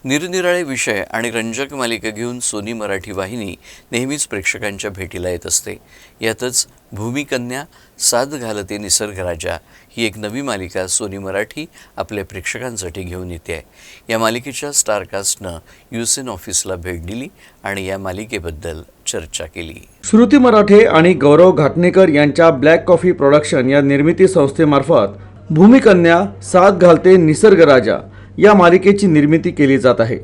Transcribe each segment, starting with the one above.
निरनिराळे विषय आणि रंजक मालिका घेऊन सोनी मराठी वाहिनी नेहमीच प्रेक्षकांच्या भेटीला येत असते. यातच भूमिकन्या, साद घालते निसर्ग राजा ही एक नवी मालिका सोनी मराठी आपल्या प्रेक्षकांसाठी घेऊन येते आहे. या मालिकेच्या स्टारकास्टनं युसेन ऑफिसला भेट दिली आणि या मालिकेबद्दल चर्चा केली. श्रुती मराठे आणि गौरव घाटणेकर यांच्या ब्लॅक कॉफी प्रोडक्शन या निर्मिती संस्थेमार्फत भूमिकन्या, साद घालते निसर्ग राजा या मालिकेची निर्मिती केली जात आहे.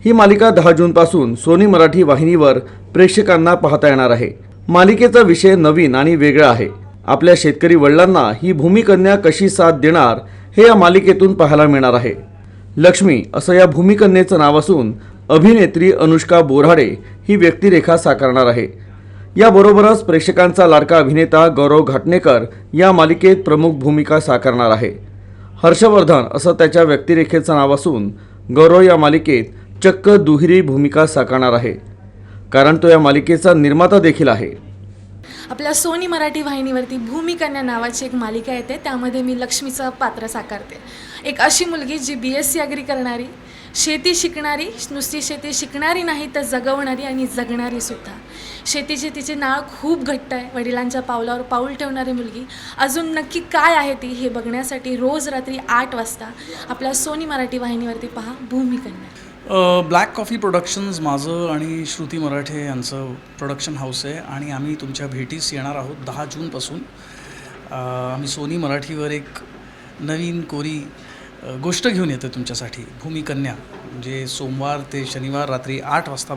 ही मालिका 10 जूनपासून सोनी मराठी वाहिनीवर प्रेक्षकांना पाहता येणार आहे. मालिकेचा विषय नवीन आणि वेगळा आहे. आपल्या शेतकरी वडिलांना ही भूमिकन्या कशी साथ देणार हे या मालिकेतून पाहायला मिळणार आहे. लक्ष्मी असं या भूमिकन्येचं नाव असून अभिनेत्री अनुष्का बोराडे ही व्यक्तिरेखा साकारणार आहे. याबरोबरच प्रेक्षकांचा लाडका अभिनेता गौरव घाटणेकर या मालिकेत प्रमुख भूमिका साकारणार आहे. हर्षवर्धन असं त्याच्या व्यक्तिरेखेचं नाव असून गौरव या मालिकेत चक्क दुहेरी भूमिका साकारणार आहे, कारण तो या मालिकेचा निर्माता देखील आहे. आपल्या सोनी मराठी वाहिनीवरती भूमिकन्या नावाची एक मालिका येते. त्यामध्ये मी लक्ष्मीचं पात्र साकारते. एक अशी मुलगी जी BSc ॲग्री करणारी, शेती शिकणारी, नुसती शेती शिकणारी नाही तर जगवणारी आणि जगणारी सुद्धा. शेतीची तिचे नाळ खूप घट्ट आहे. वडिलांच्या पावलावर पाऊल ठेवणारी मुलगी. अजून नक्की काय आहे ती हे बघण्यासाठी रोज रात्री 8 वाजता आपल्या सोनी मराठी वाहिनीवरती पहा भूमिकन्या. ब्लॅक कॉफी प्रोडक्शन्स माझं आणि श्रुती मराठे यांचं प्रोडक्शन हाऊस आहे आणि आम्ही तुमच्या भेटीस येणार आहोत 10 जूनपासून. आम्ही सोनी मराठीवर एक नवीन कोरी गोष्ट घेऊन येतो तुमच्यासाठी, भूमिकन्या, म्हणजे सोमवार ते शनिवार रात्री 8 वाजता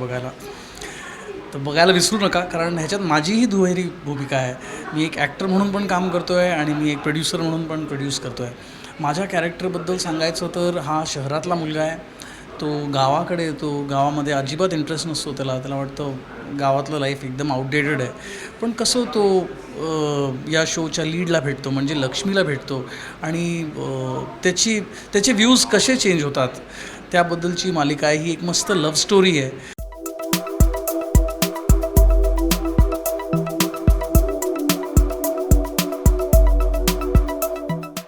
बघायला विसरू नका, कारण ह्याच्यात माझीही दुहेरी भूमिका आहे. मी एक ॲक्टर म्हणून पण काम करतो आहे आणि मी एक प्रोड्युसर म्हणून पण प्रोड्यूस करतो आहे. माझ्या कॅरेक्टरबद्दल सांगायचं तर हा शहरातला मुलगा आहे. तो गावाकडे येतो. गावामध्ये अजिबात इंटरेस्ट नसतो त्याला वाटतं गावातलं लाईफ एकदम आउटडेटेड आहे. पण कसं तो या शोच्या लीडला भेटतो, म्हणजे लक्ष्मीला भेटतो आणि त्याचे व्ह्यूज कसे चेंज होतात त्याबद्दलची मालिका आहे. ही एक मस्त लव्ह स्टोरी आहे.